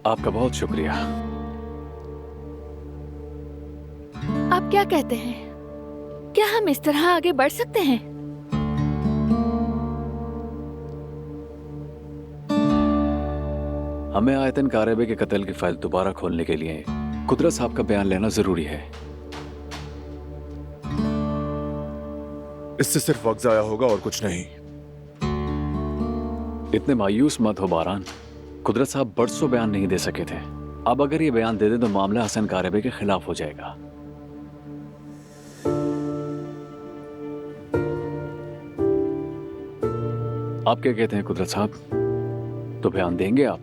आपका बहुत शुक्रिया। आप क्या कहते हैं, क्या हम इस तरह आगे बढ़ सकते हैं? हमें आयतन कारबे के कत्ल की फाइल दोबारा खोलने के लिए कुदरत साहब का बयान लेना जरूरी है। इससे सिर्फ वक्त जाया होगा और कुछ नहीं। इतने मायूस मत हो बारान। कुदरत साहब बरसों बयान नहीं दे सके थे। अब अगर ये बयान दे दे तो मामला हसन कारबे के खिलाफ हो जाएगा। आप क्या कहते हैं कुदरत साहब, तो बयान देंगे आप?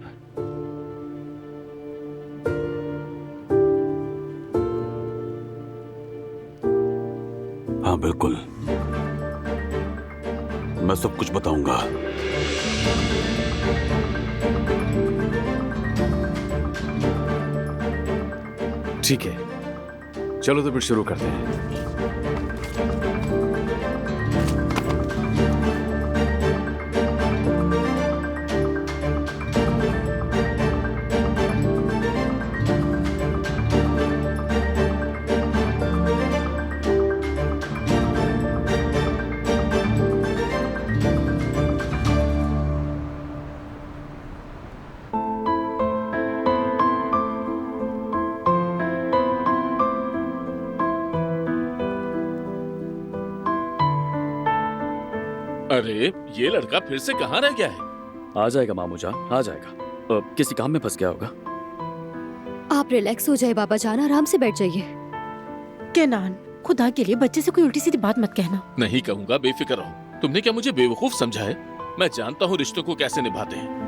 हाँ बिल्कुल, मैं सब कुछ बताऊंगा। ठीक है, चलो तो फिर शुरू करते हैं। अरे ये लड़का फिर से कहाँ रह गया है? आ जाएगा मामूजान, आ जाएगा। किसी काम में फंस गया होगा। आप रिलैक्स हो जाए बाबा जान, आराम से बैठ जाइए। केनान, खुदा के लिए बच्चे से कोई उल्टी सीधी बात मत कहना। नहीं कहूँगा, बेफिक्र रहो। तुमने क्या मुझे बेवकूफ समझा है? मैं जानता हूँ रिश्तों को कैसे निभाते हैं।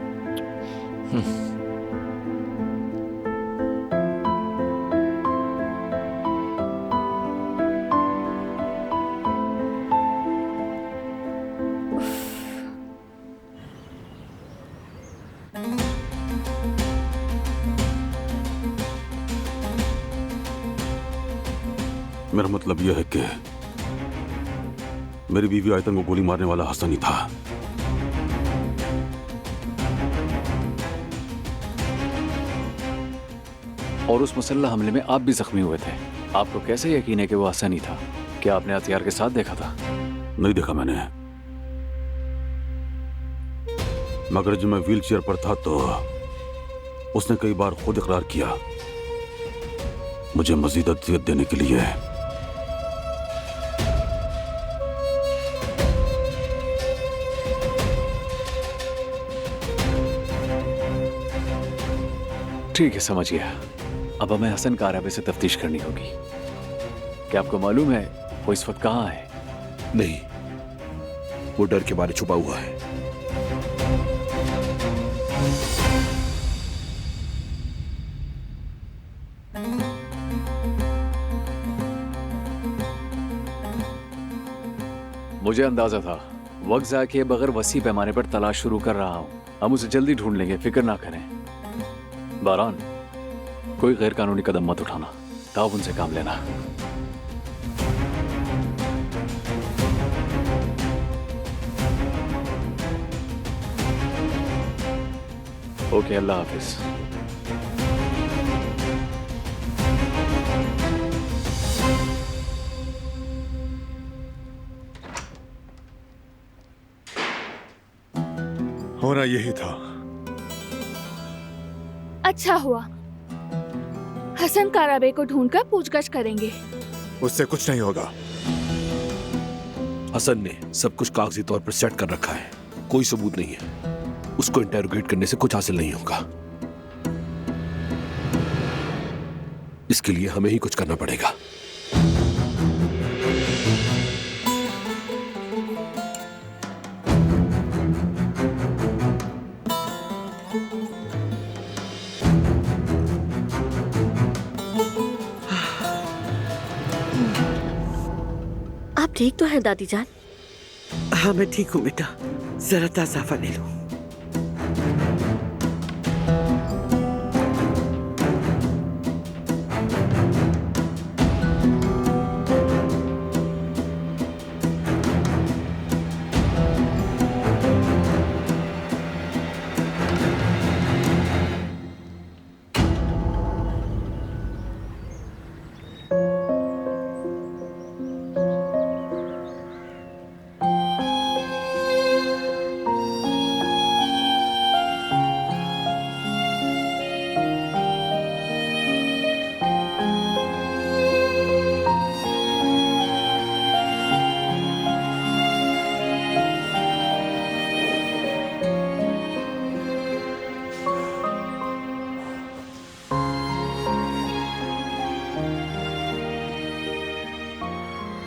मेरा मतलब यह है कि मेरी बीवी आयतन को गोली मारने वाला हसन ही था। और उस मुसल्लह हमले में आप भी जख्मी हुए थे। आपको कैसे यकीन है कि वो हसन ही था? क्या आपने हथियार के साथ देखा था? नहीं देखा मैंने, मगर जब मैं व्हील चेयर पर था तो उसने कई बार खुद इकरार किया मुझे मजीद अदियत देने के लिए। ठीक है, समझ गया। अब हमें हसन कारबे से तफ्तीश करनी होगी। क्या आपको मालूम है वो इस वक्त कहाँ है? नहीं, वो डर के मारे छुपा हुआ है। मुझे अंदाजा था। वक्त ज़ाया किए बगैर वसी पैमाने पर तलाश शुरू कर रहा हूं। हम उसे जल्दी ढूंढ लेंगे, फिक्र ना करें। बारान, कोई गैर कानूनी कदम मत उठाना, ताउन से काम लेना। ओके, अल्लाह हाफिज। होना यही था। अच्छा हुआ, हसन कारबे को ढूंढकर पूछगछ करेंगे। उससे कुछ नहीं होगा। हसन ने सब कुछ कागजी तौर पर सेट कर रखा है, कोई सबूत नहीं है। उसको इंटेरोगेट करने से कुछ हासिल नहीं होगा। इसके लिए हमें ही कुछ करना पड़ेगा। आप ठीक तो हैं दादी जान? हाँ मैं ठीक हूँ बेटा, जरा ताज़ाफा ले लो।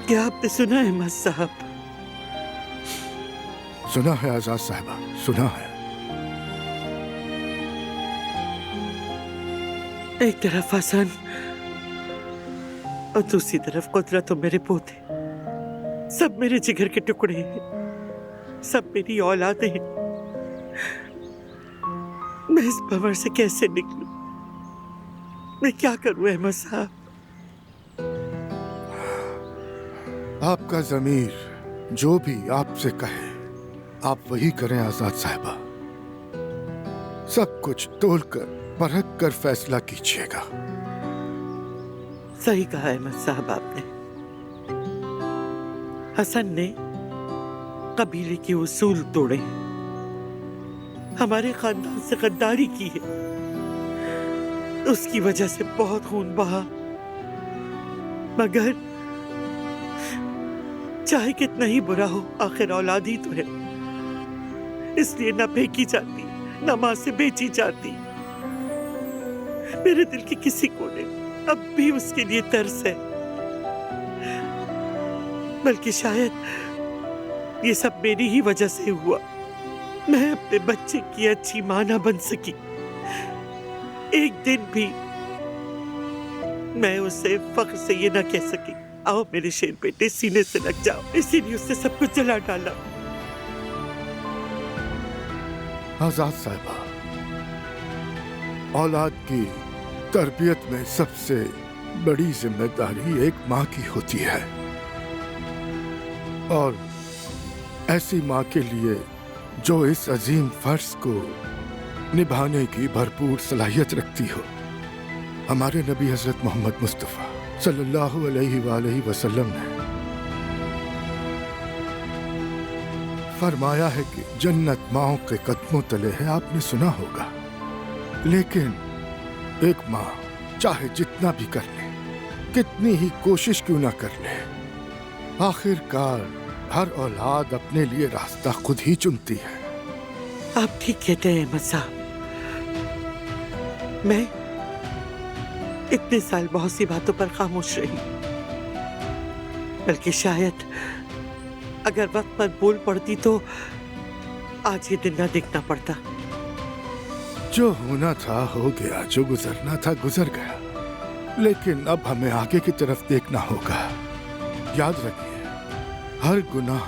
क्या आपने सुना है अहमद साहब? सुना है आजाद साहिबा, सुना है। एक तरफ हसन और दूसरी तरफ कुदरत और मेरे पोते, सब मेरे जिगर के टुकड़े हैं, सब मेरी औलादें हैं। मैं इस भंवर से कैसे निकलूं? मैं क्या करूं अहमद साहब? आपका जमीर जो भी आपसे कहे आप वही करें आजाद साहिबा। सब कुछ तोलकर परख कर फैसला कीजिएगा। सही कहा अहमद साहब आपने। हसन ने कबीले के उसूल तोड़े, हमारे खानदान से गद्दारी की है, उसकी वजह से बहुत खून बहा। मगर चाहे कितना ही बुरा हो, आखिर औलाद ही तो है, इसलिए न फेंकी जाती, न मां से बेची जाती। मेरे दिल के किसी कोने अब भी उसके लिए तरस है, बल्कि शायद ये सब मेरी ही वजह से हुआ। मैं अपने बच्चे की अच्छी मां ना बन सकी। एक दिन भी मैं उसे फख्र से ये ना कह सकी, आओ मेरे शेर बेटे सीने से लग जाओ, इसीलिए उससे सब कुछ जला डाला। आजाद साहिबा, औलाद की तरबियत में सबसे बड़ी जिम्मेदारी एक माँ की होती है, और ऐसी माँ के लिए जो इस अजीम फर्ज को निभाने की भरपूर सलाहियत रखती हो। हमारे नबी हजरत मोहम्मद मुस्तफ़ा सल्लल्लाहु अलैहि वसल्लम ने फरमाया है कि जन्नत माओं के कदमों तले है। आपने सुना होगा, लेकिन एक माँ चाहे जितना भी कर ले, कितनी ही कोशिश क्यों ना कर ले, आखिरकार हर औलाद अपने लिए रास्ता खुद ही चुनती है। आप ठीक कहते हैं अहमद साहब। मैं इतने साल बहुत सी बातों पर खामोश रही, बल्कि शायद अगर वक्त पर बोल पड़ती तो आज ये दिन ना देखना पड़ता। जो होना था हो गया, जो गुजरना था गुजर गया, लेकिन अब हमें आगे की तरफ देखना होगा। याद रखिए, हर गुनाह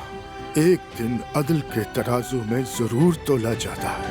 एक दिन अदल के तराजू में जरूर तोला जाता है।